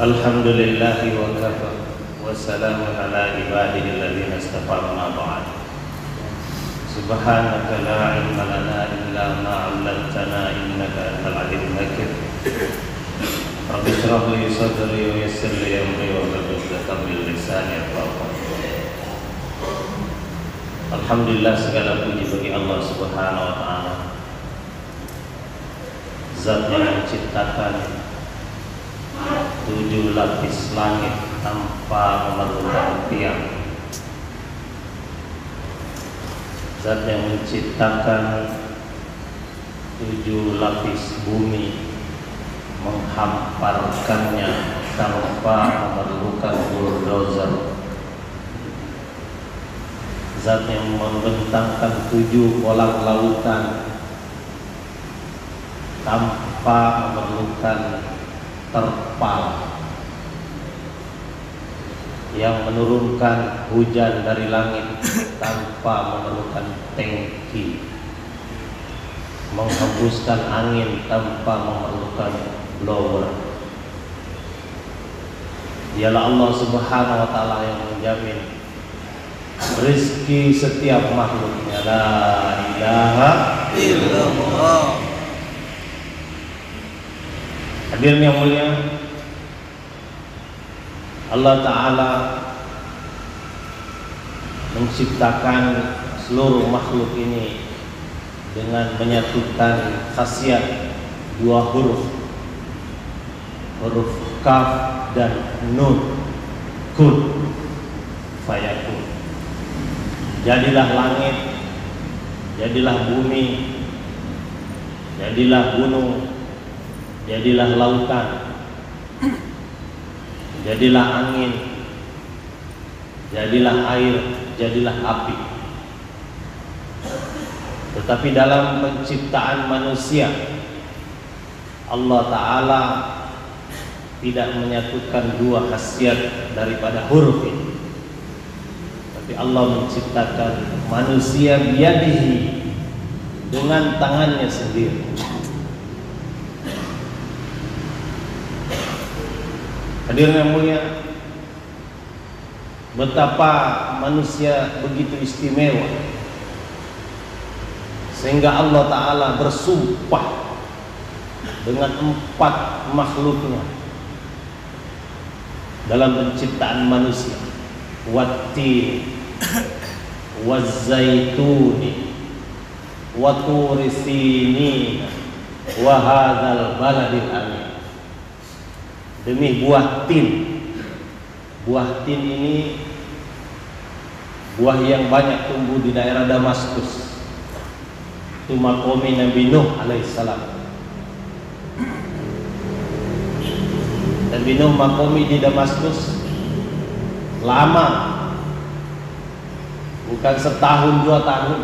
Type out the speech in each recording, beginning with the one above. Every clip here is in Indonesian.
Alhamdulillahi wa kafa wa salamun ala ibadihi alladhina istafa amma ba'd. Subhanaka la ilma lana illa ma 'allamtana innaka antal alimul hakim. Rabbi shrah li sadri wa yassir li amri wa hlul 'uqdatam min lisani yafqahu qawli. Alhamdulillah, segala puji bagi Allah Subhanahu wa taala, Zat yang menciptakan 7 lapis langit tanpa memerlukan tiang, Zat yang menciptakan 7 lapis bumi, menghamparkannya tanpa memerlukan bulldozer, Zat yang membentangkan 7 kolam lautan tanpa memerlukan terpal, yang menurunkan hujan dari langit tanpa memerlukan tangki, menghembuskan angin tanpa memerlukan blower. Dialah Allah Subhanahu wa taala yang menjamin rezeki setiap makhluknya. La ilaha illallah. Hadirin yang mulia, Allah Ta'ala menciptakan seluruh makhluk ini dengan menyatukan khasiat 2 huruf, huruf kaf dan nun, kun fayakun. Jadilah langit, jadilah bumi, jadilah gunung, jadilah lautan, jadilah angin, jadilah air, jadilah api. Tetapi dalam penciptaan manusia, Allah Ta'ala tidak menyatukan 2 khasiat daripada huruf ini. Tapi Allah menciptakan manusia biyadihi, dengan tangannya sendiri. Hadirin yang mulia, betapa manusia begitu istimewa sehingga Allah Ta'ala bersumpah dengan 4 makhluknya dalam penciptaan manusia. Wattin, wazzaituni, waturi sinin, wa hadzal baladil amin. Demi buah tin. Buah tin ini buah yang banyak tumbuh di daerah Damaskus. Itu makomi Nabi Nuh alaihissalam. Nabi Nuh makomi di Damaskus lama, bukan setahun 2 tahun,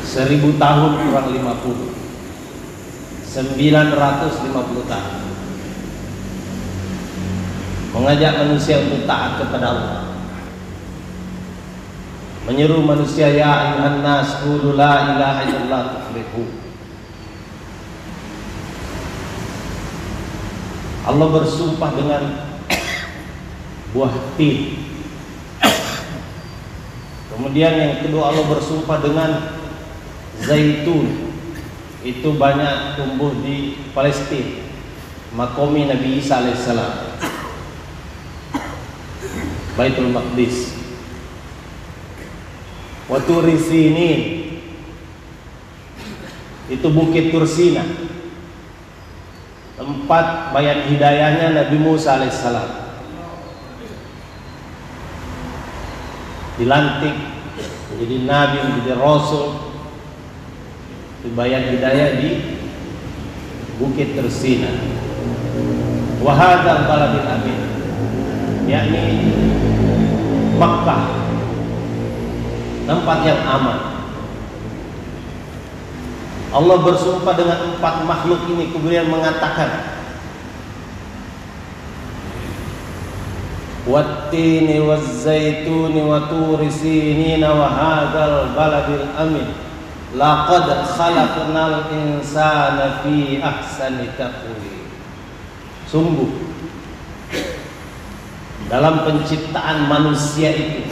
1000 tahun kurang 50, 950 tahun, mengajak manusia untuk taat kepada Allah, menyeru manusia, ya ayuhan nas qulu la ilaha illallah tuflihu. Allah bersumpah dengan buah tin. Kemudian yang kedua, Allah bersumpah dengan zaitun. Itu banyak tumbuh di Palestina, makomi Nabi Isa alaihissalam, Baitul Maqdis. Wa turi sinin, itu bukit Tursina, tempat bayat hidayahnya Nabi Musa alaihissalam. Dilantik menjadi nabi, menjadi rasul. Bayat hidayah di bukit Tursina. Wa hadzal baladil amin, yakni Makkah, tempat yang aman. Allah bersumpah dengan 4 makhluk ini, kemudian mengatakan wattini wazzaituni wa turi sinina wa hadzal baladil amin laqad khalaqnal insana fi ahsani taqwim. Sungguh dalam penciptaan manusia itu,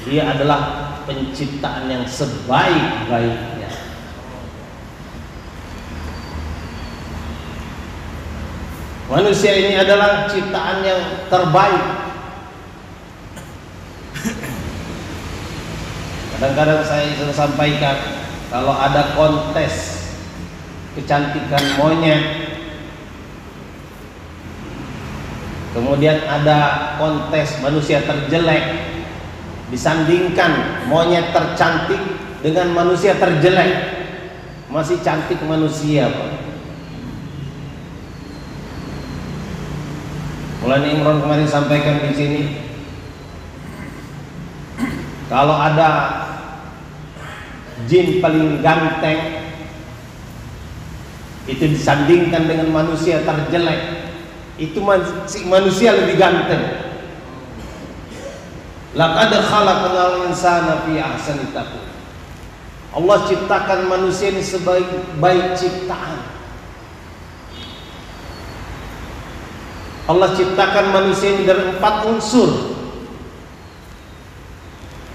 dia adalah penciptaan yang sebaik-baiknya. Manusia ini adalah ciptaan yang terbaik. Kadang-kadang saya sudah sampaikan, kalau ada kontes kecantikan monyet, kemudian ada kontes manusia terjelek, disandingkan monyet tercantik dengan manusia terjelek, masih cantik manusia, Pak. Mulai Imron kemarin sampaikan di sini, kalau ada jin paling ganteng itu disandingkan dengan manusia terjelek, itu manusia lebih ganteng. Laqad khalaqnal insana fi ahsani taqwim. Allah ciptakan manusia ini sebaik-baik ciptaan. Allah ciptakan manusia ini dari 4 unsur.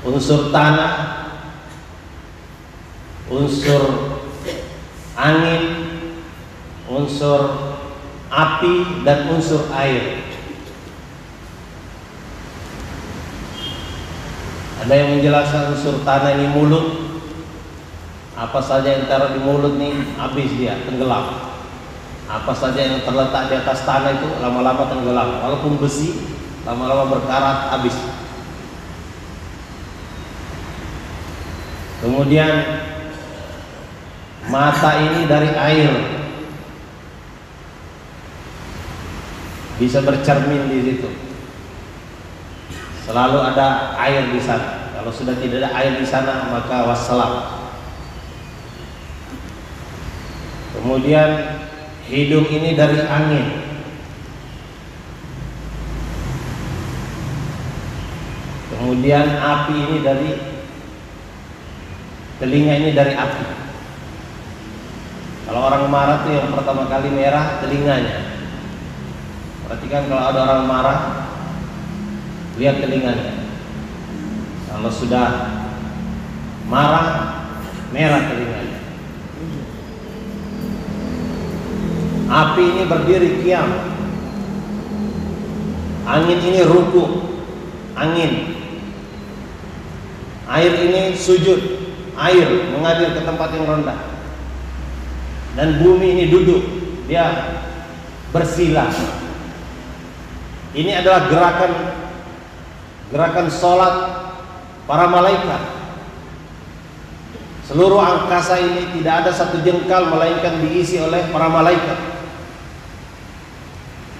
Unsur tanah, unsur angin, unsur api, dan unsur air. Ada yang menjelaskan unsur tanah ini mulut. Apa saja yang taruh di mulut nih habis dia, tenggelam. Apa saja yang terletak di atas tanah itu lama-lama tenggelam. Walaupun besi, lama-lama berkarat, habis. Kemudian mata ini dari air, bisa bercermin di situ. Selalu ada air di sana. Kalau sudah tidak ada air di sana, maka wassalam. Kemudian hidung ini dari angin. Kemudian api ini dari telinga, ini dari api. Kalau orang marah tuh yang pertama kali merah telinganya. Perhatikan kalau ada orang marah, lihat telinganya. Kalau sudah marah, merah telinganya. Api ini berdiri qiyam. Angin ini ruku, angin. Air ini sujud, air mengalir ke tempat yang rendah. Dan bumi ini duduk, dia bersila. Ini adalah gerakan sholat para malaikat. Seluruh angkasa ini tidak ada satu jengkal melainkan diisi oleh para malaikat.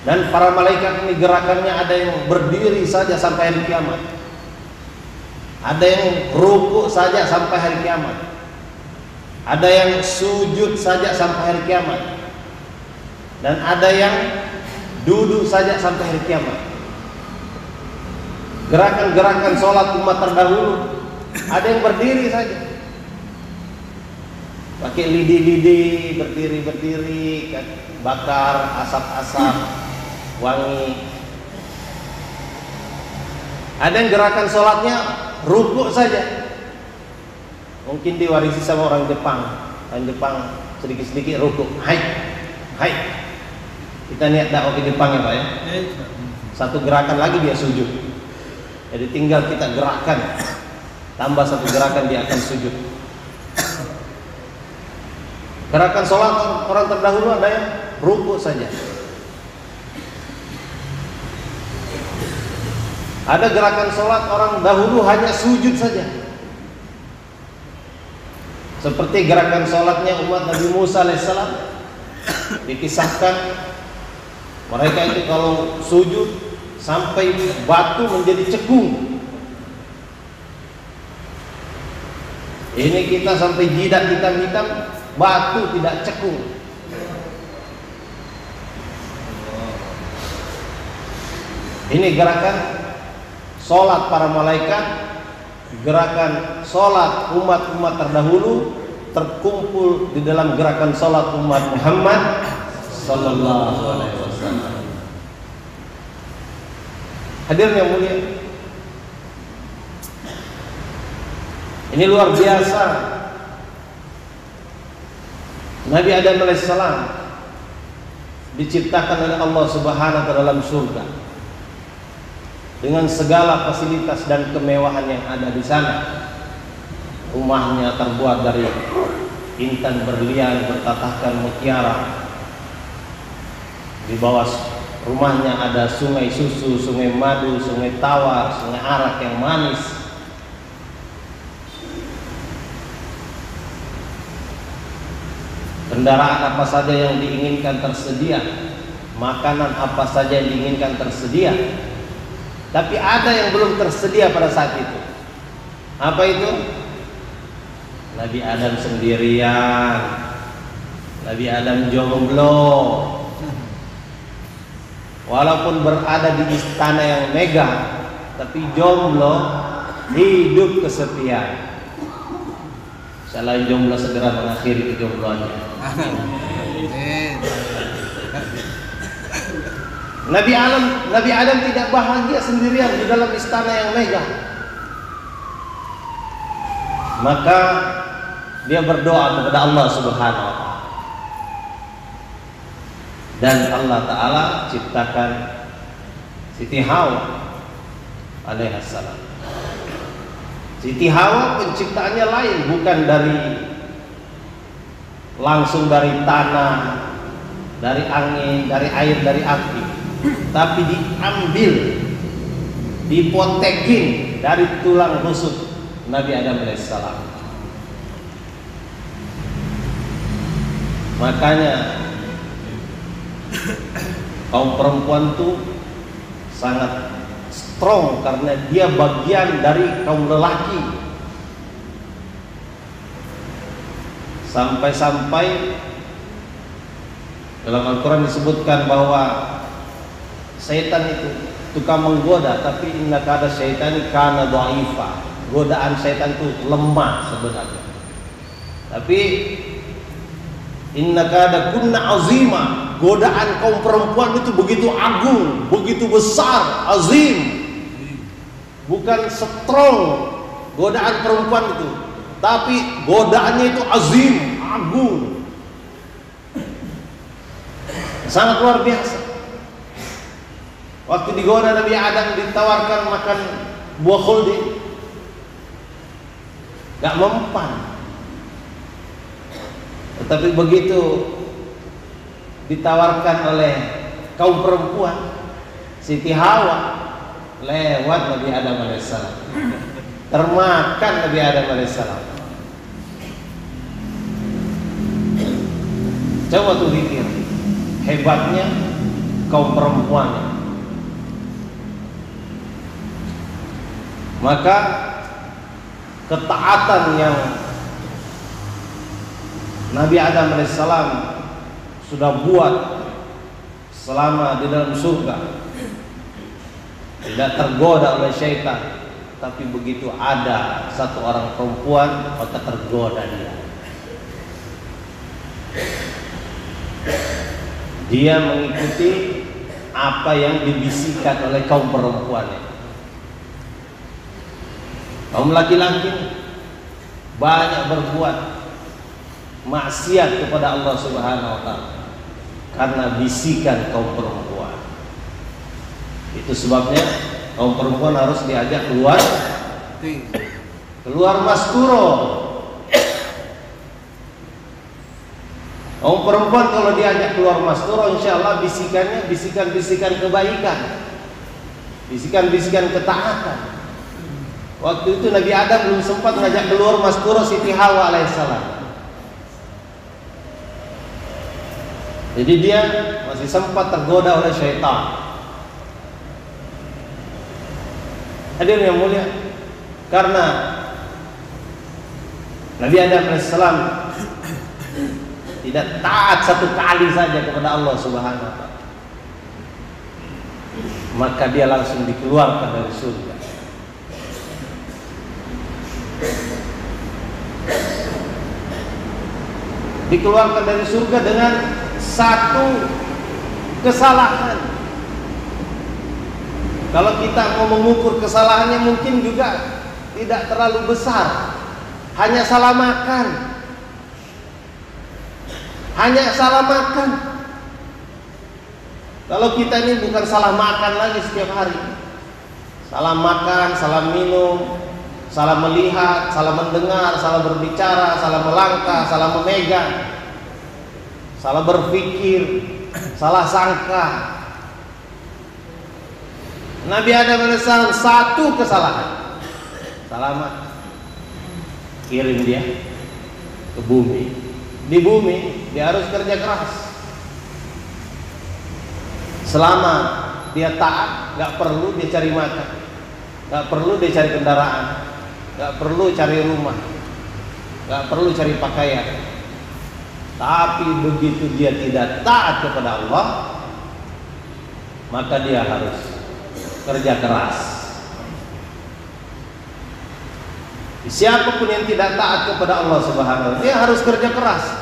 Dan para malaikat ini gerakannya ada yang berdiri saja sampai hari kiamat, ada yang rukuk saja sampai hari kiamat, ada yang sujud saja sampai hari kiamat, dan ada yang duduk saja sampai hari kiamat. Gerakan-gerakan sholat umat terdahulu, ada yang berdiri saja, pakai lidi-lidi, berdiri, bakar asap-asap wangi. Ada yang gerakan sholatnya rukuk saja, mungkin diwarisi sama orang Jepang. Orang Jepang sedikit-sedikit rukuk, hai. Kita niat dakwah ke Jepang ya Pak ya. Satu gerakan lagi dia sujud. Jadi tinggal kita gerakan, tambah satu gerakan dia akan sujud. Gerakan sholat orang terdahulu ada yang rukuk saja. Ada gerakan sholat orang dahulu hanya sujud saja. Seperti gerakan sholatnya umat Nabi Musa alaihissalam. Dikisahkan mereka itu kalau sujud sampai batu menjadi cekung. Ini kita sampai jidat hitam-hitam, batu tidak cekung. Ini gerakan sholat para malaikat, gerakan sholat umat-umat terdahulu terkumpul di dalam gerakan sholat umat Muhammad sallallahu alaihi wasallam. Hadirin yang mulia, ini luar biasa. Nabi Adam alaihissalam diciptakan oleh Allah Subhanahu wa taala dalam surga dengan segala fasilitas dan kemewahan yang ada di sana. Rumahnya terbuat dari intan berlian bertatahkan mutiara. Di bawah rumahnya ada sungai susu, sungai madu, sungai tawar, sungai arak yang manis. Kendaraan apa saja yang diinginkan tersedia, makanan apa saja yang diinginkan tersedia. Tapi ada yang belum tersedia pada saat itu. Apa itu? Nabi Adam sendirian. Nabi Adam jomblo. Walaupun berada di istana yang megah, tapi jomblo, hidup kesepian. Selain jomblo segera mengakhiri kejombloannya. Nabi Adam tidak bahagia sendirian di dalam istana yang megah. Maka dia berdoa kepada Allah Subhanahu wa taala. Dan Allah Ta'ala ciptakan Siti Hawa alaihissalam. Siti Hawa penciptaannya lain, bukan langsung dari tanah, dari angin, dari air, dari api, tapi diambil, dipotekin dari tulang rusuk Nabi Adam alaihissalam. Makanya kaum perempuan tuh sangat strong karena dia bagian dari kaum lelaki. Sampai-sampai dalam Al-Quran disebutkan bahwa syaitan itu tukang menggoda, tapi inna kada syaitani kana dha'ifa. Godaan syaitan itu lemah sebenarnya. Tapi inna kada kunna azima. Godaan kaum perempuan itu begitu agung, begitu besar, azim. Bukan strong godaan perempuan itu, tapi godaannya itu azim, agung, sangat luar biasa. Waktu digoda Nabi Adam ditawarkan makan buah khuldi, gak mempan. Tetapi begitu ditawarkan oleh kaum perempuan, Siti Hawa, lewat Nabi Adam alaihissalam, termakan Nabi Adam alaihissalam. Coba tuh pikir hebatnya kaum perempuan. Maka ketaatan yang Nabi Adam alaihissalam sudah buat selama di dalam surga, tidak tergoda oleh syaitan. Tapi begitu ada satu orang perempuan, maka tergoda dia mengikuti apa yang dibisikkan oleh kaum perempuan. Kaum laki-laki banyak berbuat maksiat kepada Allah Subhanahu wa taala karena bisikan kaum perempuan. Itu sebabnya kaum perempuan harus diajak keluar maskuro. Kaum perempuan kalau diajak keluar maskuro, insya Allah bisikannya bisikan-bisikan kebaikan, bisikan-bisikan ketaatan. Waktu itu Nabi Adam belum sempat ngajak keluar maskuro Siti Hawa alaihissalam. Jadi dia masih sempat tergoda oleh syaitan. Hadirin yang mulia, karena Nabi Adam alaihissalam tidak taat satu kali saja kepada Allah Subhanahu wa taala, maka dia langsung dikeluarkan dari surga. Dikeluarkan dari surga dengan satu kesalahan. Kalau kita mau mengukur kesalahannya mungkin juga tidak terlalu besar, hanya salah makan, Kalau kita ini bukan salah makan lagi setiap hari, salah makan, salah minum, salah melihat, salah mendengar, salah berbicara, salah melangkah, salah memegang, salah berpikir, salah sangka. Nabi Adam AS satu kesalahan, salah makan, kirim dia ke bumi. Di bumi dia harus kerja keras. Selama dia taat, gak perlu dia cari makan, gak perlu dia cari kendaraan, gak perlu cari rumah, gak perlu cari pakaian. Tapi begitu dia tidak taat kepada Allah, maka dia harus kerja keras. Siapapun yang tidak taat kepada Allah Subhanahu wa ta'ala, dia harus kerja keras.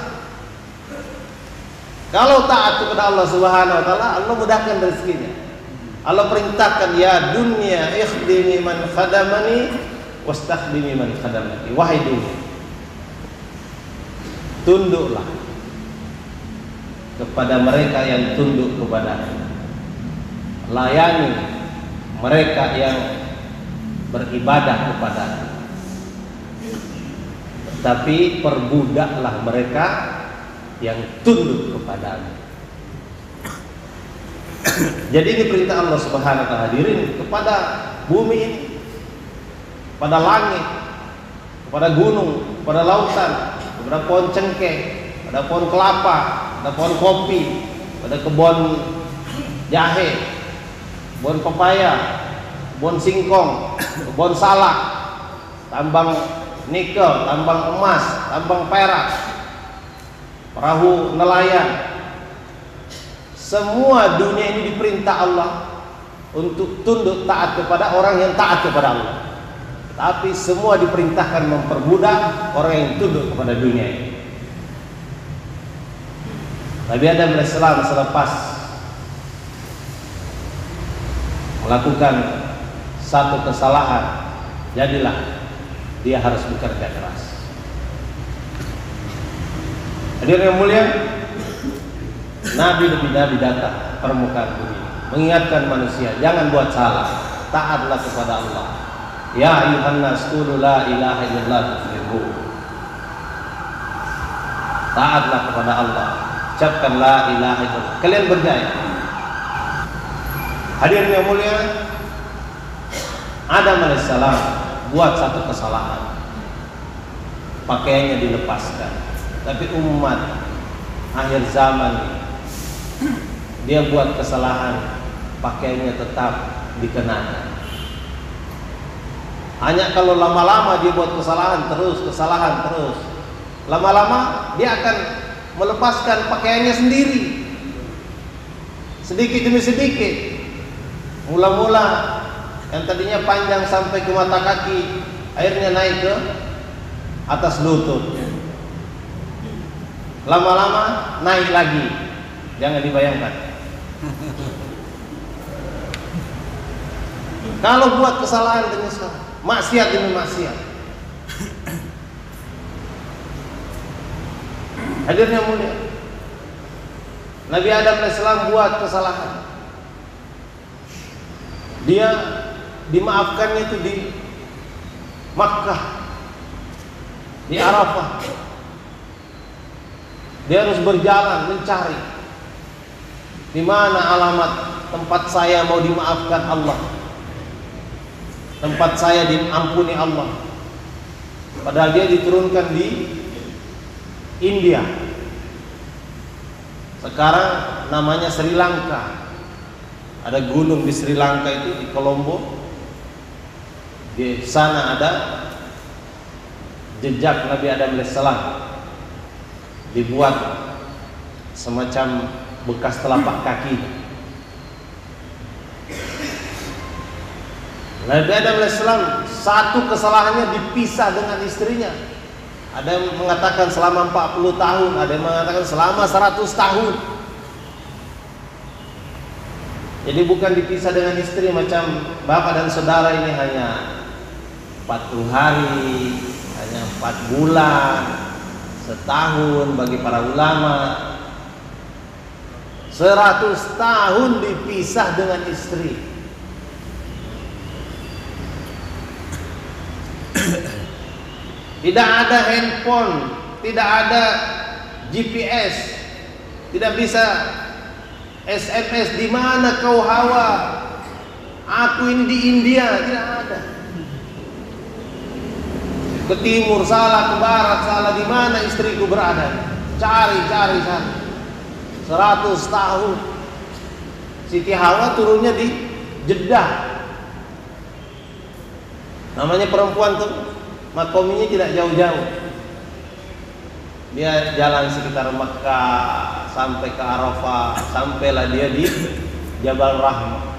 Kalau taat kepada Allah Subhanahu wa ta'ala, Allah mudahkan rezekinya. Allah perintahkan, ya dunya ikhdimi man khadamani wastakhdimi man khadamani. Wahai dunia, tunduklah kepada mereka yang tunduk kepada, layani mereka yang beribadah kepada, tapi perbudaklah mereka yang tunduk kepadamu. Jadi ini perintah Allah Subhanahu wa ta'ala, hadirin, kepada bumi ini, pada langit, kepada gunung, kepada lautan, kepada pohon cengkeh, pada pohon kelapa, pada pohon kopi, pada kebun jahe, kebun pepaya, kebun singkong, kebun salak, tambang nikel, tambang emas, tambang perak, perahu nelayan. Semua dunia ini diperintah Allah untuk tunduk taat kepada orang yang taat kepada Allah. Tapi semua diperintahkan memperbudak orang yang tunduk kepada dunia ini. Nabi Adam AS selepas melakukan satu kesalahan, jadilah dia harus bekerja keras. Hadirin yang mulia, Nabi lebih Nabi datang permukaan bumi mengingatkan manusia, jangan buat salah, taatlah kepada Allah. Ya ayuhan nas qulu la ilaha illallah tuflihu. Taatlah kepada Allah, ucapkan la ilaha illallah, kalian berjaya. Hadirin yang mulia, Adam alaihissalam buat satu kesalahan, pakaiannya dilepaskan. Tapi umat akhir zaman dia buat kesalahan, pakaiannya tetap dikenakan. Hanya kalau lama-lama dia buat kesalahan terus, lama-lama dia akan melepaskan pakaiannya sendiri, sedikit demi sedikit. Mula-mula yang tadinya panjang sampai ke mata kaki, akhirnya naik ke atas lutut. Lama-lama naik lagi, jangan dibayangkan. Kalau buat kesalahan demi kesalahan, maksiat demi maksiat. Hadirin yang mulia, Nabi Adam AS buat kesalahan, dia dimaafkannya itu di Makkah, di Arafah. Dia harus berjalan mencari di mana alamat tempat saya mau dimaafkan Allah, tempat saya diampuni Allah. Padahal dia diturunkan di India, sekarang namanya Sri Lanka. Ada gunung di Sri Lanka itu, di Colombo. Di sana ada jejak Nabi Adam AS, dibuat semacam bekas telapak kaki. Nabi Adam AS satu kesalahannya dipisah dengan istrinya. Ada yang mengatakan selama 40 tahun, ada yang mengatakan selama 100 tahun. Jadi bukan dipisah dengan istri macam bapak dan saudara ini hanya 40 hari, hanya 4 bulan, setahun bagi para ulama, 100 tahun dipisah dengan istri. Tidak ada handphone, tidak ada GPS, tidak bisa SMS, di mana kau Hawa? Aku ini di India, tidak ada. Ke timur salah, ke barat salah, di mana istriku berada? Cari. 100 tahun. Siti Hawa turunnya di Jeddah. Namanya perempuan tuh, makominya tidak jauh-jauh. Dia jalan sekitar Mekah sampai ke Arafah, sampailah dia di Jabal Rahmah.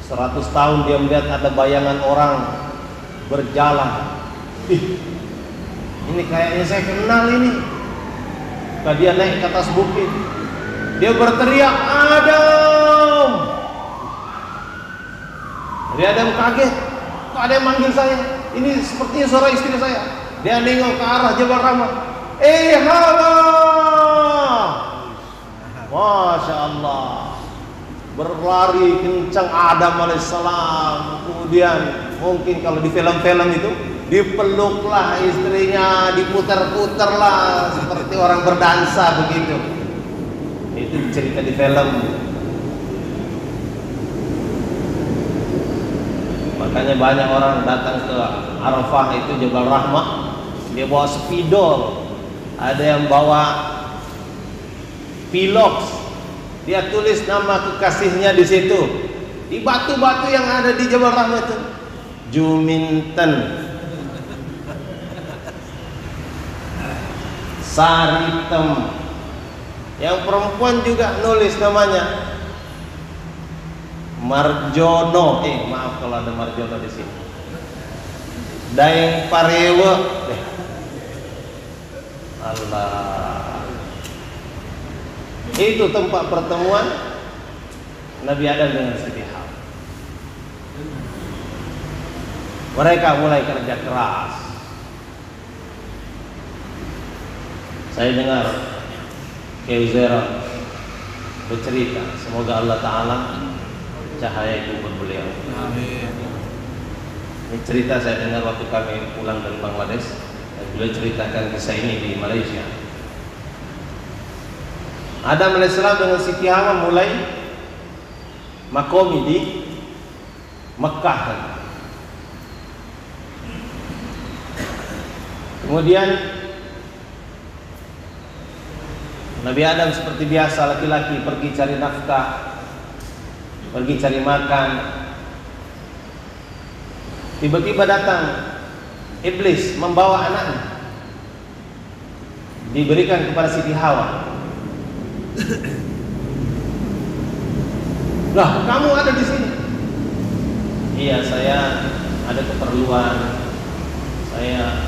100 tahun dia melihat ada bayangan orang berjalan. Ini kayaknya saya kenal ini. Ketika dia naik ke atas bukit, dia berteriak, Adam. Jadi Adam kaget, kok ada yang manggil saya? Ini sepertinya suara istri saya. Dia nengok ke arah Jabal Rahmah. Hawa, Masya Allah, berlari kencang Adam alaihissalam. Kemudian mungkin kalau di film-film itu dipeluklah istrinya, diputar-putarlah seperti orang berdansa begitu. Itu cerita di film. Makanya banyak orang datang ke Arafah itu Jabal Rahmah, dia bawa spidol. Ada yang bawa pilox, dia tulis nama kekasihnya di situ. Di batu-batu yang ada di Jabal Rahmah itu, Juminten, Saritem. Yang perempuan juga nulis namanya Marjono. Maaf kalau ada Marjono di sini. Daeng Parewe. Allah. Itu tempat pertemuan Nabi Adam dengan Siti Hawa. Mereka mulai kerja keras. Saya dengar Keuzera bercerita, semoga Allah Ta'ala cahaya kubur beliau. Amin. Ini cerita saya dengar waktu kami pulang dari Bangladesh. Beliau ceritakan kisah ini di Malaysia. Adam alaihissalam dengan Siti Hawa mulai makomi di Mekah. Kemudian Nabi Adam seperti biasa laki-laki pergi cari nafkah, pergi cari makan. Tiba-tiba datang iblis membawa anaknya, diberikan kepada Siti Hawa. Lah, kamu ada di sini? Iya, saya ada keperluan. Saya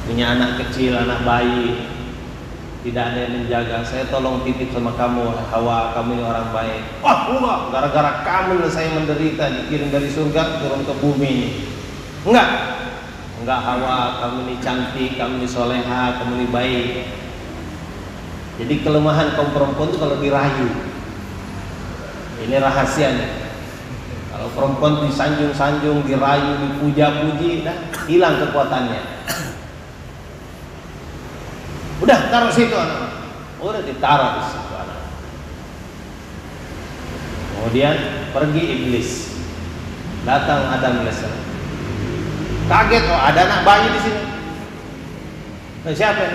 punya anak kecil, anak bayi, tidak ada yang menjaga. Saya tolong titip sama kamu, Hawa. Kamu ini orang baik. Wah, enggak, gara-gara kamu saya menderita, dikirim dari surga turun ke bumi. Enggak Hawa, kamu ini cantik, kamu ini soleha, kamu ini baik. Jadi kelemahan kaum perempuan itu kalau dirayu. Ini rahasianya. Kalau perempuan disanjung-sanjung, dirayu, dipuja-puji, dah hilang kekuatannya. Udah taruh situ anak. Udah ditaruh di situ anak. Kemudian pergi iblis. Datang Adam alaihissalam. Kaget, oh ada anak bayi di sini. Nah, siapa?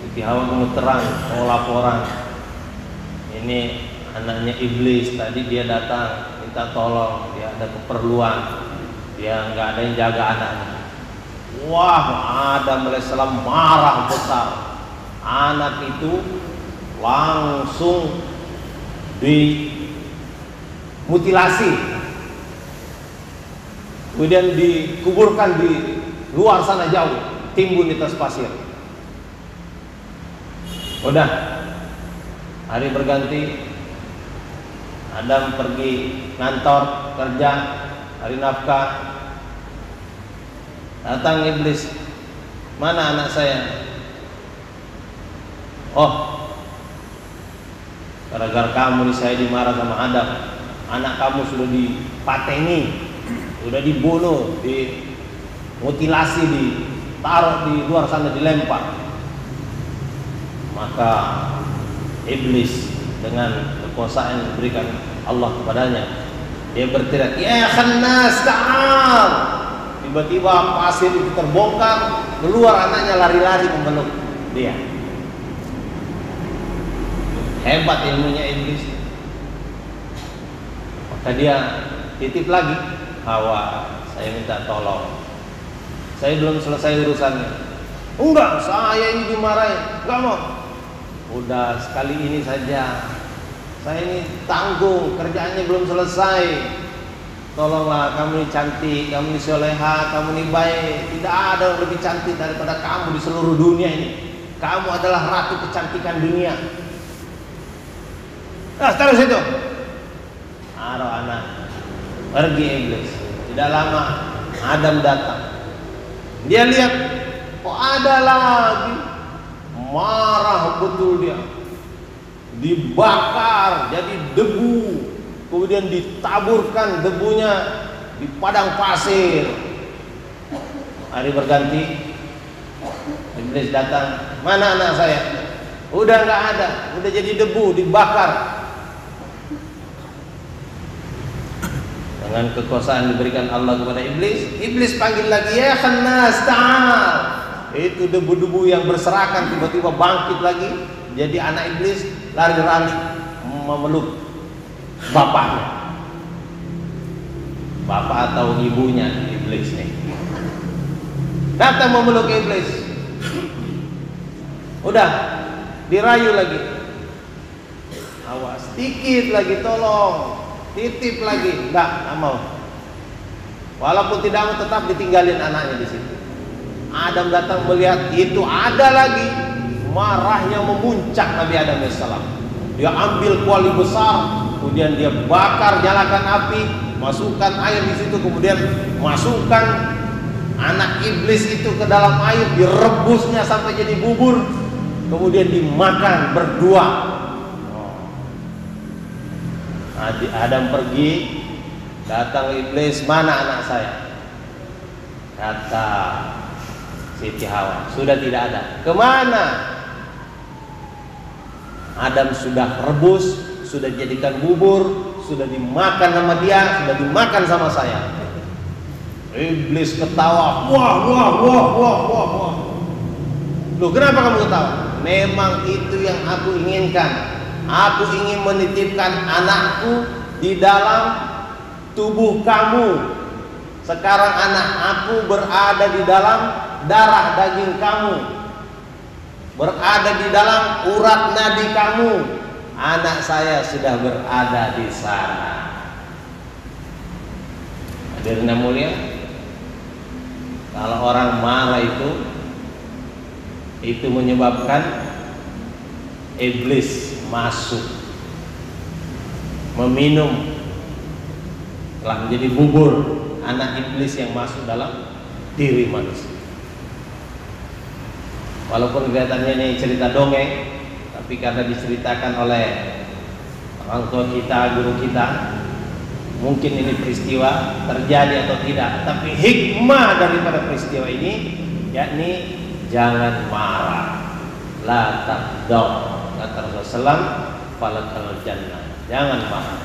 Siti Hawa mau terang, mau laporan. Ini anaknya iblis. Tadi dia datang minta tolong, dia ada keperluan, dia nggak ada yang jaga anaknya. Wah, Adam alaihissalam marah besar. Anak itu langsung dimutilasi, kemudian dikuburkan di luar sana jauh, timbun di atas pasir. Udah, Hari berganti, Adam pergi kantor kerja, hari nafkah. Datang iblis, mana anak saya? Oh, gara-gara kamu saya dimarah sama Adam. Anak kamu sudah dipateni, sudah dibunuh, dimutilasi, ditaruh di luar sana, dilempar. Maka iblis dengan kekuasaan yang diberikan Allah kepadanya, dia berteriak, ya khannas ta'al. Tiba-tiba pasir itu terbongkar, keluar anaknya lari-lari memeluk dia. Hebat ilmunya iblis. Maka dia titip lagi, Hawa, saya minta tolong, saya belum selesai urusannya. Enggak, saya ini dimarahin, enggak mau. Udah sekali ini saja, saya ini tanggung, kerjaannya belum selesai. Tolonglah, kamu ini cantik, kamu ini soleha, kamu ini baik. Tidak ada yang lebih cantik daripada kamu di seluruh dunia ini. Kamu adalah ratu kecantikan dunia. Nah, taruh situ. Taruh anak. Pergi iblis. Tidak lama Adam datang. Dia lihat, kok ada lagi. Marah betul dia. Dibakar jadi debu, kemudian ditaburkan debunya di padang pasir. Hari berganti, iblis datang, mana anak saya? Udah nggak ada, udah jadi debu, dibakar. Dengan kekuasaan diberikan Allah kepada iblis, iblis panggil lagi, ya khannas ta'al. Itu debu-debu yang berserakan tiba-tiba bangkit lagi, jadi anak iblis lari-lari memeluk bapaknya, bapak atau ibunya iblis nih. Datang memeluk iblis, udah dirayu lagi, awas sedikit lagi, tolong titip lagi, enggak mau. Walaupun tidak mau, tetap ditinggalin anaknya di situ. Adam datang melihat itu ada lagi, marahnya memuncak Nabi Adam AS. Dia ambil kuali besar, kemudian dia bakar, nyalakan api, masukkan air di situ, kemudian masukkan anak iblis itu ke dalam air, direbusnya sampai jadi bubur, kemudian dimakan berdua. Adam pergi, datang iblis, mana anak saya? Kata Siti Hawa, sudah tidak ada. Kemana? Adam sudah rebus, sudah jadikan bubur, sudah dimakan sama dia, sudah dimakan sama saya. Iblis ketawa, wah. Loh, kenapa kamu ketawa? Memang itu yang aku inginkan. Aku ingin menitipkan anakku di dalam tubuh kamu. Sekarang anak aku berada di dalam darah daging kamu, berada di dalam urat nadi kamu. Anak saya sudah berada di sana. Hadirin yang mulia, kalau orang marah itu menyebabkan iblis masuk, meminum, telah menjadi bubur anak iblis yang masuk dalam diri manusia. Walaupun kelihatannya ini cerita dongeng, tapi karena diceritakan oleh orang tua kita, guru kita, mungkin ini peristiwa terjadi atau tidak, tapi hikmah daripada peristiwa ini yakni jangan marah. La taqdaw, kata Rasulullah, falakal jannah. Jangan marah.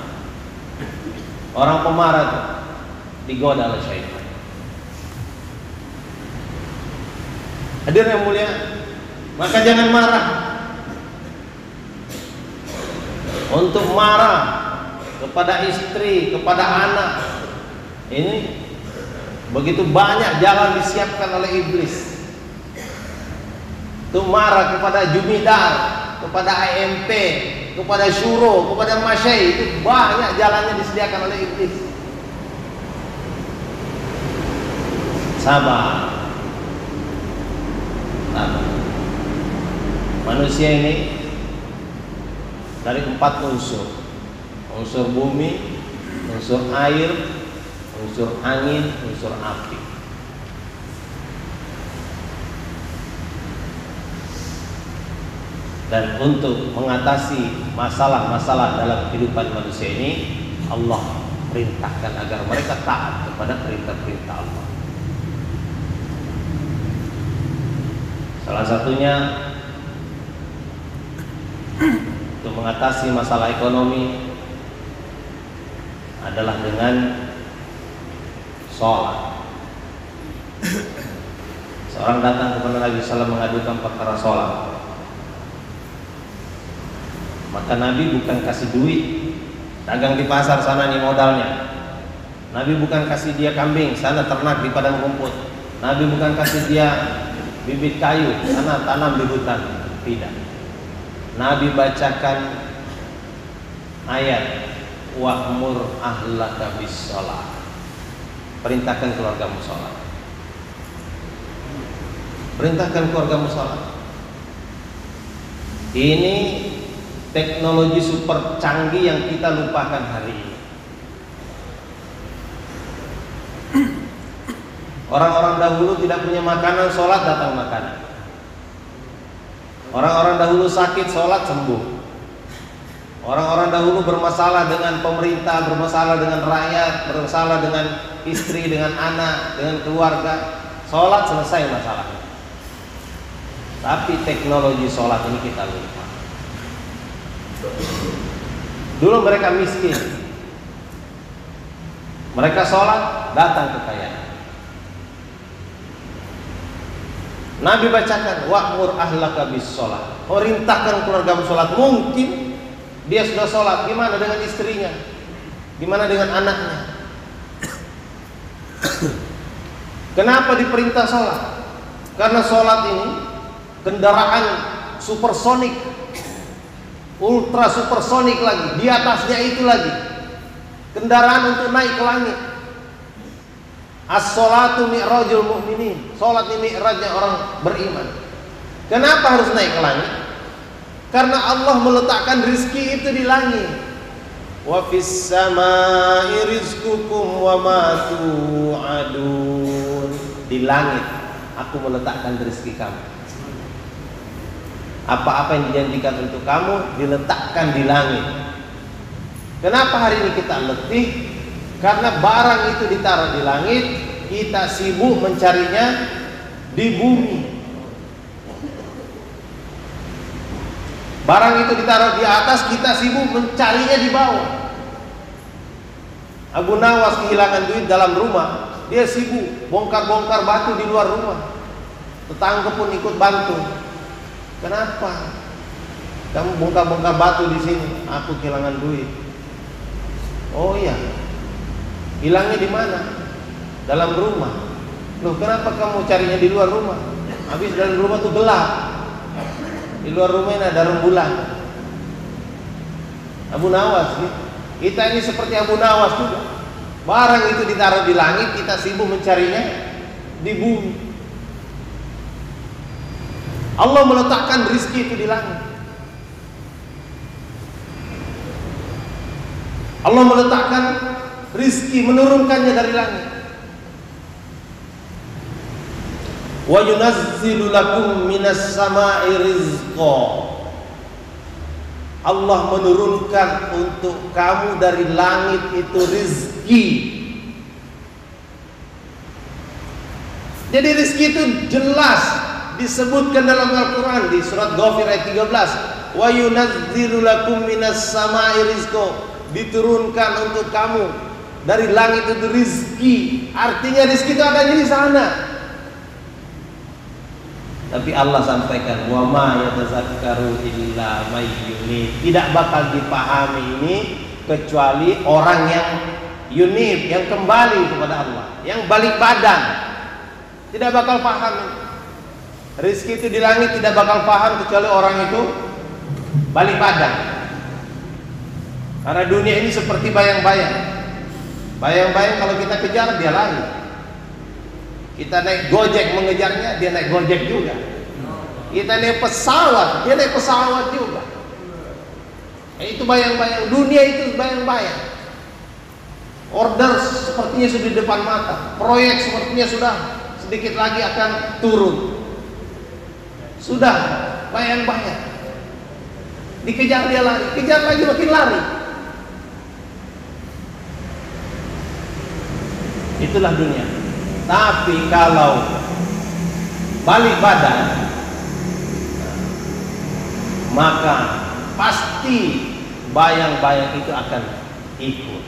Orang pemarah itu digoda oleh syaitan. Hadirin yang mulia, maka jangan marah. Untuk marah kepada istri, kepada anak, ini begitu banyak jalan disiapkan oleh iblis. Itu marah kepada jumidar, kepada AMP, kepada syuro, kepada masyai, itu banyak jalannya disediakan oleh iblis. Sabar. Manusia ini dari 4 unsur. Unsur bumi, unsur air, unsur angin, unsur api. Dan untuk mengatasi masalah-masalah dalam kehidupan manusia ini, Allah perintahkan agar mereka taat kepada perintah-perintah Allah. Salah satunya untuk mengatasi masalah ekonomi adalah dengan sholat. Seorang datang kepada Nabi SAW mengadukan perkara sholat. Maka Nabi bukan kasih duit, dagang di pasar sana nih modalnya. Nabi bukan kasih dia kambing, sana ternak di padang rumput. Nabi bukan kasih dia bibit kayu, sana tanam di hutan. Tidak. Nabi bacakan ayat wa'mur ahlaka bis shalah. Perintahkan keluargamu sholat. Perintahkan keluargamu sholat. Ini teknologi super canggih yang kita lupakan hari ini. Orang-orang dahulu tidak punya makanan, sholat datang makanan. Orang-orang dahulu sakit, sholat sembuh. Orang-orang dahulu bermasalah dengan pemerintah, bermasalah dengan rakyat, bermasalah dengan istri, dengan anak, dengan keluarga, sholat selesai masalahnya. Tapi teknologi sholat ini kita lupa. Dulu mereka miskin, mereka sholat, datang kekayaan. Nabi bacakan wa'mur ahlaka bis sholat. Perintahkan keluargamu sholat. Mungkin dia sudah sholat, gimana dengan istrinya? Gimana dengan anaknya? Kenapa diperintah sholat? Karena sholat ini kendaraan supersonik, ultra supersonik lagi, di atasnya itu lagi kendaraan untuk naik ke langit. As-sholatu mi'rajul mu'minin. Sholat ini mi'rajnya orang beriman. Kenapa harus naik ke langit? Karena Allah meletakkan rizki itu di langit. Wa fis samai rizqukum wa ma tu'adun. Di langit aku meletakkan rizki kamu. Apa-apa yang dijanjikan untuk kamu diletakkan di langit. Kenapa hari ini kita letih? Karena barang itu ditaruh di langit, kita sibuk mencarinya di bumi. Barang itu ditaruh di atas, kita sibuk mencarinya di bawah. Abu Nawas kehilangan duit dalam rumah, dia sibuk bongkar-bongkar batu di luar rumah. Tetangga pun ikut bantu. Kenapa? Kamu bongkar-bongkar batu di sini, aku kehilangan duit. Oh iya. Hilangnya di mana? Dalam rumah. Loh, kenapa kamu carinya di luar rumah? Habis dalam rumah tuh gelap. Di luar rumah ini ada rembulan. Abu Nawas gitu. Kita ini seperti Abu Nawas juga. Barang itu ditaruh di langit, kita sibuk mencarinya di bumi. Allah meletakkan rizki itu di langit. Allah meletakkan rizki, menurunkannya dari langit. Wa yunazzilu lakum minas sama'i rizqa. Allah menurunkan untuk kamu dari langit itu rizki. Jadi rizki itu jelas disebutkan dalam Al-Quran di surat Ghafir ayat 13. Wa yunazzilu lakum minas sama'i rizqa. Diturunkan untuk kamu dari langit itu rizki. Artinya rizki itu adanya di sana. Tapi Allah sampaikan wa ma yatazakkaru illa may yunib. Tidak bakal dipahami ini kecuali orang yang yunib, yang kembali kepada Allah, yang balik badan. Tidak bakal paham. Rizki itu di langit tidak bakal paham kecuali orang itu balik badan. Karena dunia ini seperti bayang-bayang. Bayang-bayang kalau kita kejar dia lari. Kita naik Gojek mengejarnya, dia naik Gojek juga. Kita naik pesawat, dia naik pesawat juga. Itu bayang-bayang, dunia itu bayang-bayang. Order sepertinya sudah di depan mata, proyek sepertinya sudah sedikit lagi akan turun. Sudah bayang-bayang. Dikejar dia lari, kejar lagi makin lari. Itulah dunia. Tapi kalau balik badan, maka pasti bayang-bayang itu akan ikut.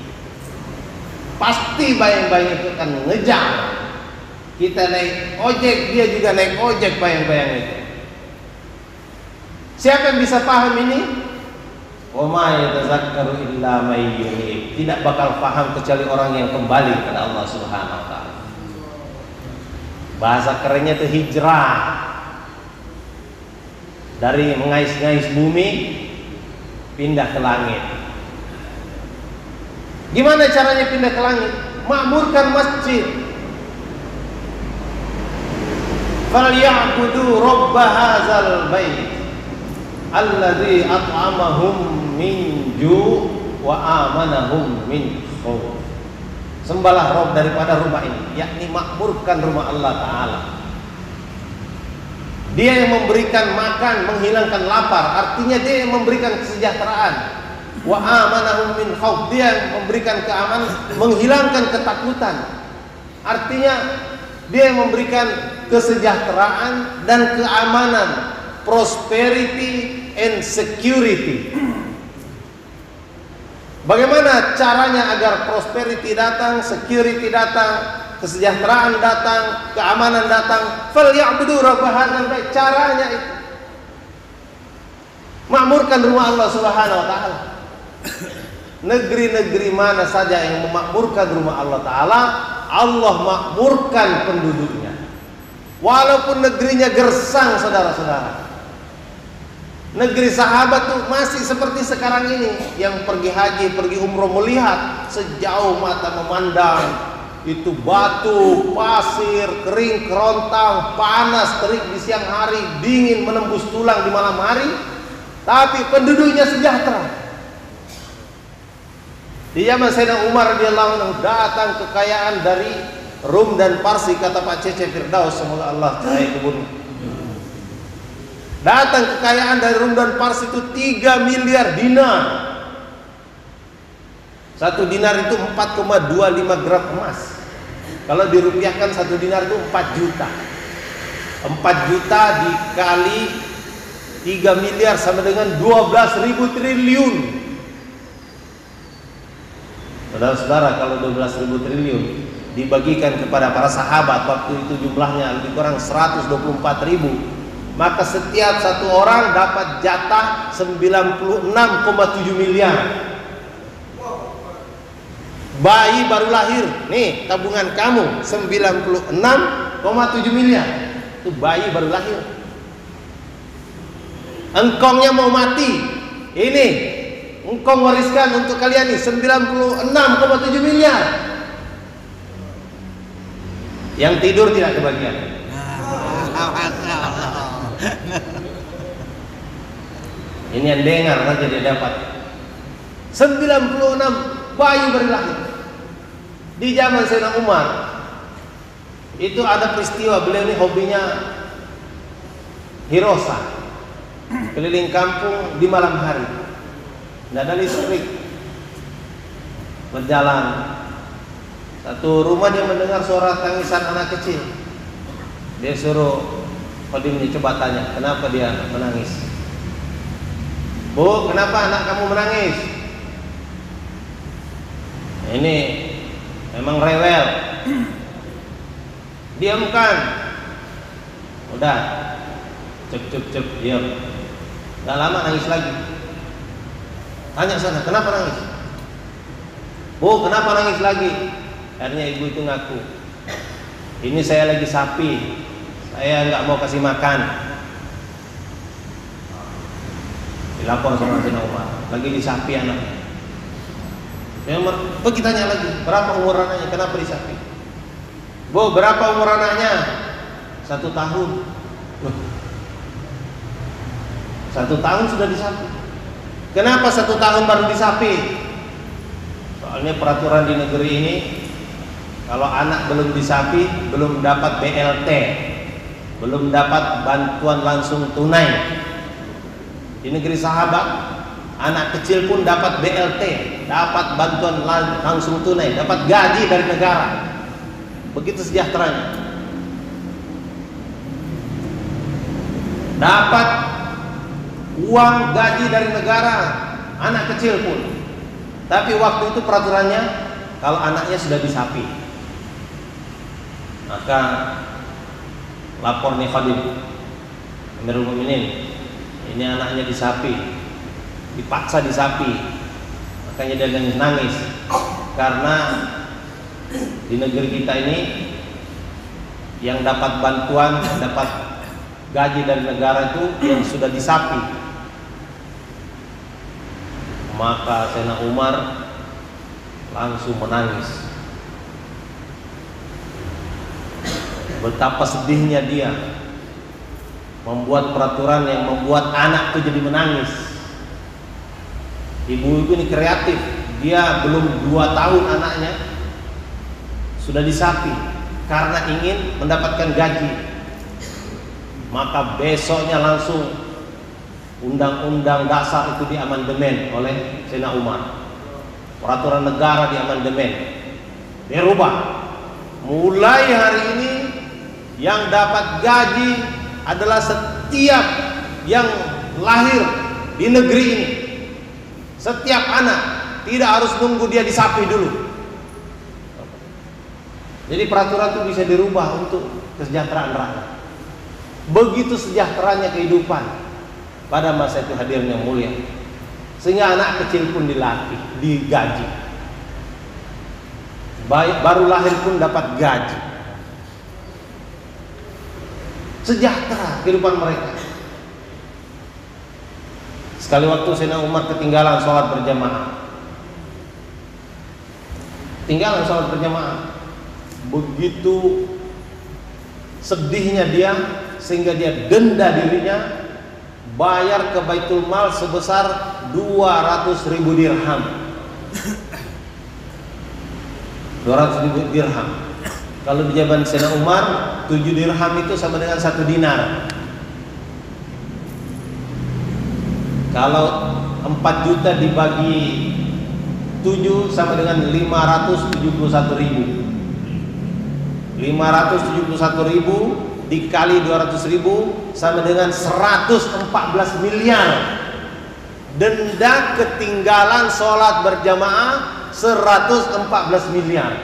Pasti bayang-bayang itu akan ngejar. Kita naik ojek, dia juga naik ojek, bayang-bayang itu. Siapa yang bisa paham ini? Wa ma yatazakkaru illa may yunib. Tidak bakal paham kecuali orang yang kembali kepada Allah Subhanahu wa taala. Bahasa kerennya itu hijrah. Dari mengais-ngais bumi pindah ke langit. Gimana caranya pindah ke langit? Makmurkan masjid. Falyabudu rabb hadzal bait alladzi at'amahum min ju' wa amanahum min khauf. Sembahlah Rabb daripada rumah ini, yakni makmurkan rumah Allah Ta'ala. Dia yang memberikan makan, menghilangkan lapar, artinya dia yang memberikan kesejahteraan. Wa amanahum min khauf, dia yang memberikan keamanan, menghilangkan ketakutan. Artinya dia yang memberikan kesejahteraan dan keamanan, prosperity and security. Bagaimana caranya agar prosperity datang, security datang, kesejahteraan datang, keamanan datang? Falyabudu rabb hadzal bait. Caranya itu makmurkan rumah Allah Subhanahu wa taala. Negeri-negeri mana saja yang memakmurkan rumah Allah Ta'ala, Allah makmurkan penduduknya. Walaupun negerinya gersang, saudara-saudara. Negeri sahabat tuh masih seperti sekarang ini. Yang pergi haji, pergi umroh, melihat sejauh mata memandang. Itu batu, pasir, kering, kerontang, panas, terik di siang hari, dingin menembus tulang di malam hari. Tapi penduduknya sejahtera. Di zaman Sayyidina Umar radhiyallahu anhu datang kekayaan dari Rum dan Parsi, kata Pak Cece Firdaus, semoga Allah cahaya kebunnya. Datang kekayaan dari Rum dan Parsi itu 3 miliar dinar. 1 dinar itu 4,25 gram emas. Kalau dirupiahkan 1 dinar itu 4 juta. 4 juta dikali 3 miliar sama dengan 12.000 triliun. Saudara-saudara, kalau 12.000 triliun dibagikan kepada para sahabat, waktu itu jumlahnya lebih kurang 124.000, maka setiap satu orang dapat jatah 96,7 miliar. Bayi baru lahir, nih tabungan kamu 96,7 miliar. Itu bayi baru lahir. Engkongnya mau mati, ini engkong wariskan untuk kalian nih 96,7 miliar. Yang tidur tidak kebagian. Ini yang dengar saja dia dapat 96 bayi baru lahir. Di zaman Sayyidina Umar itu ada peristiwa, beliau ini hobinya hirosa, keliling kampung di malam hari. Tidak ada listrik, berjalan. Satu rumah dia mendengar suara tangisan anak kecil. Dia suruh khadimnya, coba tanya kenapa dia menangis. Bu, kenapa anak kamu menangis? Ini memang rewel. Diamkan. Udah, cep, diam. Gak lama nangis lagi. Tanya sana, kenapa nangis? Bu, kenapa nangis lagi? Akhirnya ibu itu ngaku, ini saya lagi sapi, saya nggak mau kasih makan. Dilapor sama Sayyidina Umar, lagi disapi anaknya. Sayyidina Umar, pergi tanya lagi, berapa umur anaknya, kenapa disapi? Bu, berapa umur anaknya? 1 tahun. Loh, 1 tahun sudah disapi. Kenapa 1 tahun baru disapi? Soalnya peraturan di negeri ini, kalau anak belum disapi, belum dapat BLT, belum dapat bantuan langsung tunai. Di negeri sahabat, anak kecil pun dapat BLT, dapat bantuan langsung tunai, dapat gaji dari negara. Begitu sejahteranya. Dapat uang gaji dari negara, anak kecil pun. Tapi waktu itu peraturannya, kalau anaknya sudah disapi, maka lapor nih Khadim Amirul Mukminin, ini anaknya disapi, dipaksa disapi, makanya dia nangis karena di negeri kita ini yang dapat bantuan, dapat gaji dari negara itu yang sudah disapi. Maka Sayyidina Umar langsung menangis. Betapa sedihnya dia membuat peraturan yang membuat anak itu jadi menangis. Ibu-ibu ini kreatif. Dia belum 2 tahun anaknya sudah disapi karena ingin mendapatkan gaji. Maka besoknya langsung Undang-Undang Dasar itu diamandemen oleh Sayyidina Umar. Peraturan negara diamandemen, dirubah. Mulai hari ini yang dapat gaji adalah setiap yang lahir di negeri ini. Setiap anak, tidak harus nunggu dia disapi dulu. Jadi peraturan itu bisa dirubah untuk kesejahteraan rakyat. Begitu sejahteranya kehidupan pada masa itu hadirin yang mulia, sehingga anak kecil pun dilatih, digaji, baru lahir pun dapat gaji. Sejahtera kehidupan mereka. Sekali waktu Sayyidina Umar ketinggalan sholat berjamaah, begitu sedihnya dia, sehingga dia denda dirinya, bayar ke Baitul Mal sebesar 200.000 dirham. 200.000 dirham. Kalau di zaman Sayyidina Umar, 7 dirham itu sama dengan 1 dinar. Kalau 4 juta dibagi 7 sama dengan 571.000. 571.000 dikali 200.000 sama dengan 114 miliar. Denda ketinggalan sholat berjamaah 114 miliar.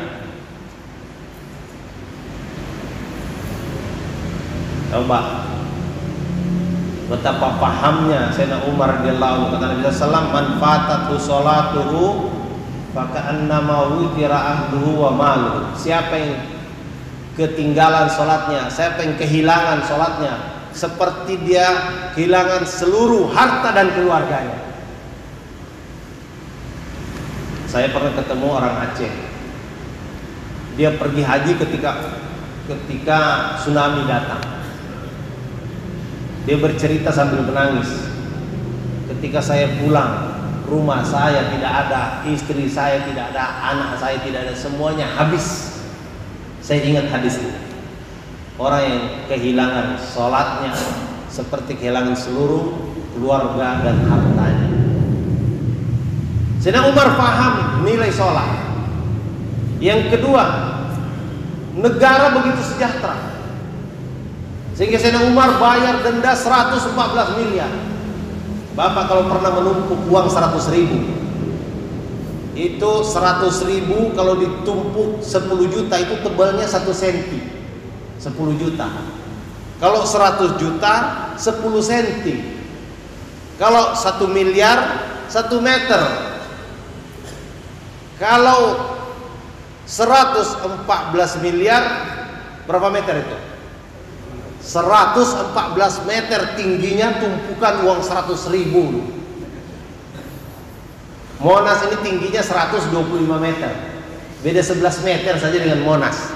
Coba betapa pahamnya Sayyidina Umar radhiyallahu anhu. Kata Nabi sallallahu alaihi wasallam, "Man fatatu sholatuhu faka'annama wutira ahduhu wa maluhu." Siapa yang ketinggalan sholatnya, siapa yang kehilangan sholatnya, seperti dia kehilangan seluruh harta dan keluarganya. Saya pernah ketemu orang Aceh. Dia pergi haji ketika tsunami datang. Dia bercerita sambil menangis. Ketika saya pulang, rumah saya tidak ada, istri saya tidak ada, anak saya tidak ada, semuanya habis. Saya ingat hadis itu. Orang yang kehilangan sholatnya seperti kehilangan seluruh keluarga dan hartanya. Sayyidina Umar paham nilai sholat. Yang kedua, negara begitu sejahtera, sehingga Sayyidina Umar bayar denda 114 miliar. Bapak kalau pernah menumpuk uang 100.000, itu 100.000 kalau ditumpuk 10 juta itu tebalnya 1 senti. 10 juta. Kalau 100 juta 10 senti. Kalau 1 miliar 1 meter. Kalau 114 miliar berapa meter itu? 114 meter tingginya tumpukan uang 100.000. Monas ini tingginya 125 meter. Beda 11 meter saja dengan Monas.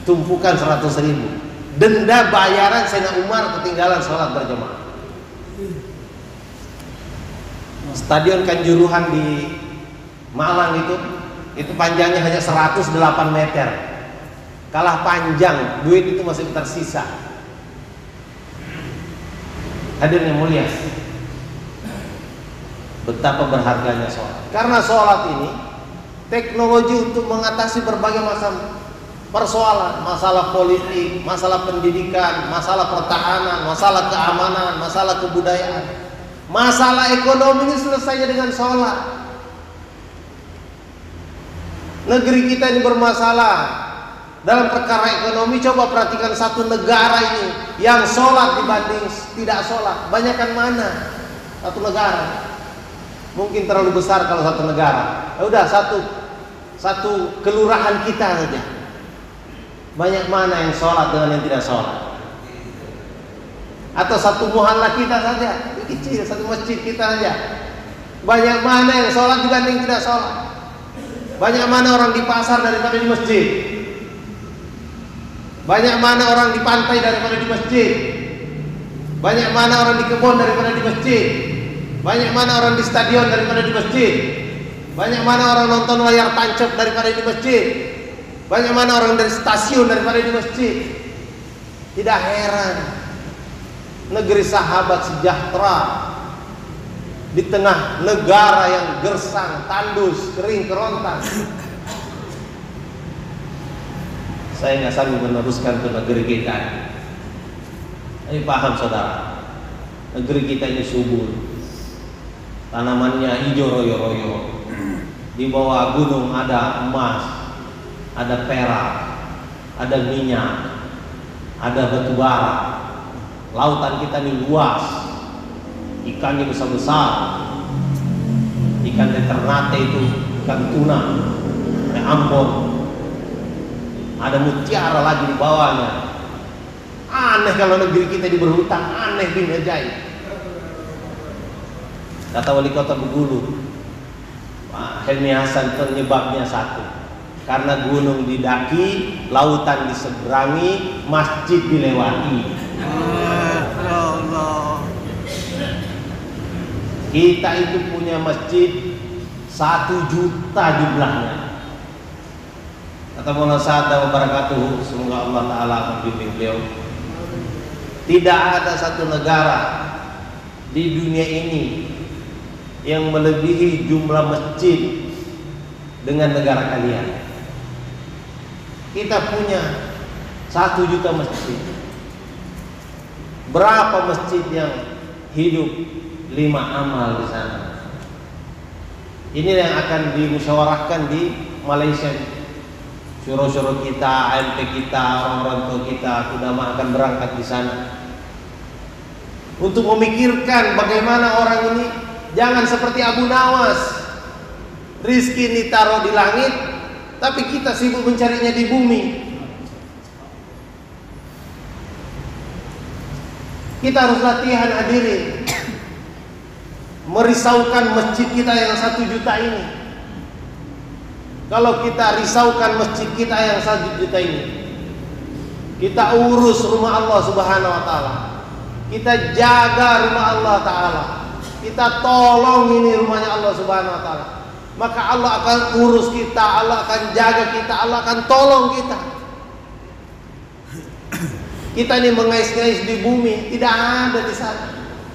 Tumpukan 100.000. Denda bayaran Sayyidina Umar ketinggalan sholat berjamaah. Stadion Kanjuruhan di Malang itu panjangnya hanya 108 meter. Kalah panjang, duit itu masih tersisa. Hadirin yang mulia, betapa berharganya sholat. Karena sholat ini teknologi untuk mengatasi berbagai macam persoalan, masalah politik, masalah pendidikan, masalah pertahanan, masalah keamanan, masalah kebudayaan, masalah ekonomi ini selesainya dengan sholat. Negeri kita ini bermasalah dalam perkara ekonomi. Coba perhatikan satu negara ini yang sholat dibanding tidak sholat, banyakkan mana satu negara? Mungkin terlalu besar kalau satu negara. Ya udah satu kelurahan kita saja, banyak mana yang sholat dengan yang tidak sholat? Atau satu muhalla kita saja, kecil, satu masjid kita saja, banyak mana yang sholat dibanding tidak sholat? Banyak mana orang di pasar daripada di masjid? Banyak mana orang di pantai daripada di masjid? Banyak mana orang di kebun daripada di masjid? Banyak mana orang di stadion daripada di masjid? Banyak mana orang nonton layar tancap daripada di masjid? Banyak mana orang dari stasiun daripada di masjid? Tidak heran negeri sahabat sejahtera di tengah negara yang gersang, tandus, kering kerontang. Saya nggak sanggup meneruskan ke negeri kita. Ini paham saudara, negeri kita ini subur, tanamannya hijau royo-royo. Di bawah gunung ada emas, ada perak, ada minyak, ada batu bara. Lautan kita ini luas, ikannya besar-besar, ikan Ternate itu, ikan tuna, ada Ambon, ada mutiara lagi di bawahnya. Aneh kalau negeri kita di berhutang, aneh bin ajaib. Kata wali kota Bengkulu, Pak Helmi Hasan, penyebabnya satu, karena gunung didaki, lautan diseberangi, masjid dilewati. Kita itu punya masjid 1 juta jumlahnya. Kata Maulana Sa'ad wabarakatuh, semoga Allah Ta'ala membimbing beliau, tidak ada satu negara di dunia ini yang melebihi jumlah masjid dengan negara kalian. Kita punya 1 juta masjid. Berapa masjid yang hidup 5 amal di sana? Ini yang akan dimusyawarahkan di Malaysia. Syuro-syuro kita, AMP kita, orang-orang tua kita, ulama akan berangkat di sana untuk memikirkan bagaimana orang ini jangan seperti Abu Nawas, rizki ini taruh di langit, tapi kita sibuk mencarinya di bumi. Kita harus latihan hadirin, merisaukan masjid kita yang 1 juta ini. Kalau kita risaukan masjid kita yang 1 juta ini, kita urus rumah Allah Subhanahu wa Ta'ala, kita jaga rumah Allah Ta'ala, kita tolong ini rumahnya Allah Subhanahu wa Ta'ala, maka Allah akan urus kita, Allah akan jaga kita, Allah akan tolong kita. Kita ini mengais-ngais di bumi, tidak ada di sana.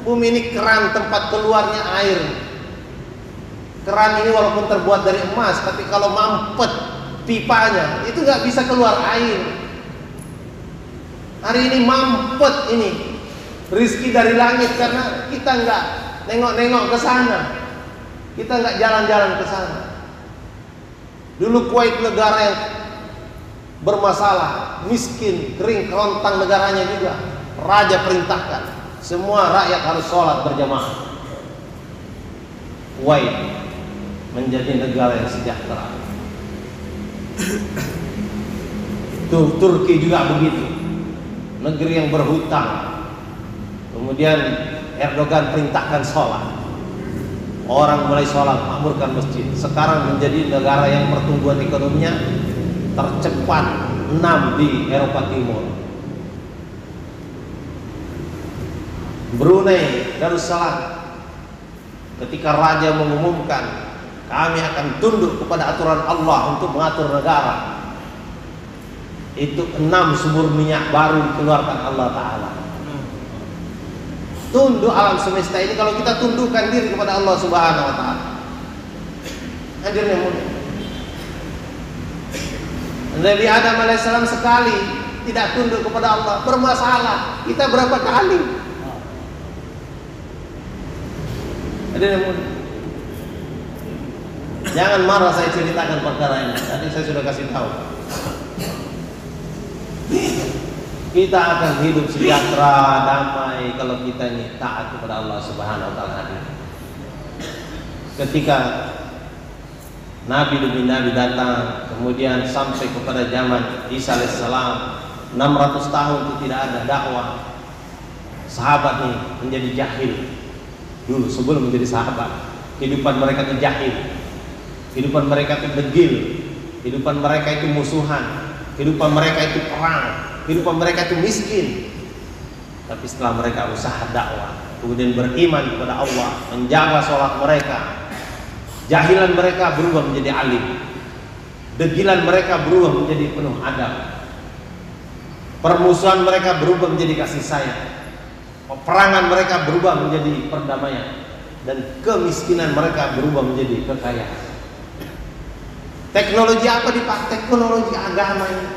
Bumi ini keran tempat keluarnya air. Keran ini walaupun terbuat dari emas, tapi kalau mampet pipanya itu nggak bisa keluar air. Hari ini mampet ini rizki dari langit karena kita nggak nengok-nengok ke sana, kita nggak jalan-jalan ke sana. Dulu Kuwait negara yang bermasalah, miskin, kering kerontang negaranya juga, raja perintahkan semua rakyat harus sholat berjamaah. Kuwait menjadi negara yang sejahtera. Tuh, Turki juga begitu, negeri yang berhutang. Kemudian Erdogan perintahkan sholat, orang mulai sholat, makmurkan masjid. Sekarang menjadi negara yang pertumbuhan ekonominya tercepat 6 di Eropa Timur. Brunei, Darussalam, ketika raja mengumumkan kami akan tunduk kepada aturan Allah untuk mengatur negara, itu 6 sumur minyak baru dikeluarkan Allah Ta'ala. Tunduk alam semesta ini kalau kita tundukkan diri kepada Allah Subhanahu wa Ta'ala. Hadirin yang mulia, Nabi Adam alaihissalam sekali tidak tunduk kepada Allah bermasalah. Kita berapa kali? Hadirin yang mulia, jangan marah saya ceritakan perkara ini. Tadi saya sudah kasih tahu. Kita akan hidup sejahtera, damai kalau kita ini taat kepada Allah Subhanahu wa Ta'ala. Ketika Nabi demi Nabi datang, kemudian sampai kepada zaman Isa alaihissalam, 600 tahun itu tidak ada dakwah. Sahabat ini menjadi jahil dulu sebelum menjadi sahabat. Kehidupan mereka itu jahil, kehidupan mereka itu degil, kehidupan mereka itu musuhan, kehidupan mereka itu perang, kehidupan mereka itu miskin. Tapi setelah mereka usaha dakwah, kemudian beriman kepada Allah, menjaga sholat mereka, jahilan mereka berubah menjadi alim, degilan mereka berubah menjadi penuh adab, permusuhan mereka berubah menjadi kasih sayang, peperangan mereka berubah menjadi perdamaian, dan kemiskinan mereka berubah menjadi kekayaan. Teknologi apa dipakai? Teknologi agama ini.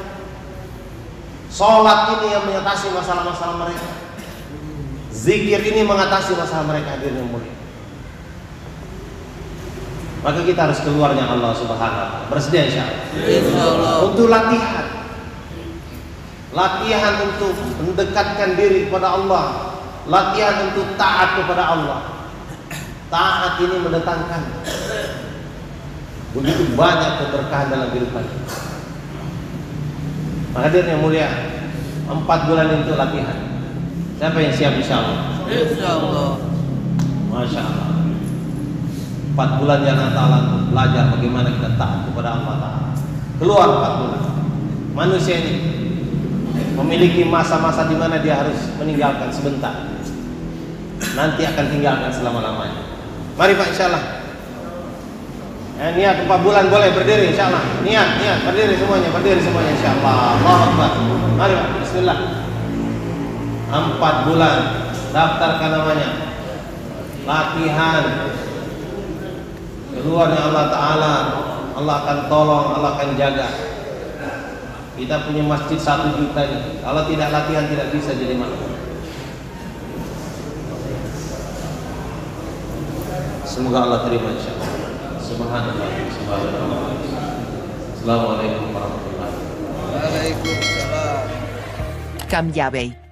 Sholat ini yang mengatasi masalah-masalah mereka. Zikir ini mengatasi masalah mereka. Hadirin yang mulia, maka kita harus keluarnya Allah Subhanahu wa Ta'ala. Bersedia insyaallah untuk latihan. Latihan untuk mendekatkan diri kepada Allah, latihan untuk taat kepada Allah. Taat ini mendatangkan begitu banyak keberkahan dalam kehidupan kita. Hadirin yang mulia, 4 bulan itu latihan. Siapa yang siap insyaallah? Insyaallah. Masya Allah. 4 bulan yang Allah untuk belajar bagaimana kita taat kepada Allah Ta'ala. Keluar 4 bulan. Manusia ini memiliki masa-masa di mana dia harus meninggalkan sebentar, nanti akan tinggalkan selama-lamanya. Mari Pak insyaallah. Niat 4 bulan boleh berdiri insyaallah. Niat berdiri semuanya insyaallah. Allahu Akbar. Mari Pak, bismillah. 4 bulan daftarkan namanya. Latihan. Keluarnya Allah Ta'ala, Allah akan tolong, Allah akan jaga. Kita punya masjid 1 juta ini, kalau tidak latihan tidak bisa jadi makmum. Semoga Allah terima insyaallah. Subhanallah. Assalamualaikum warahmatullahi wabarakatuh. Waalaikumsalam. Cambiabe.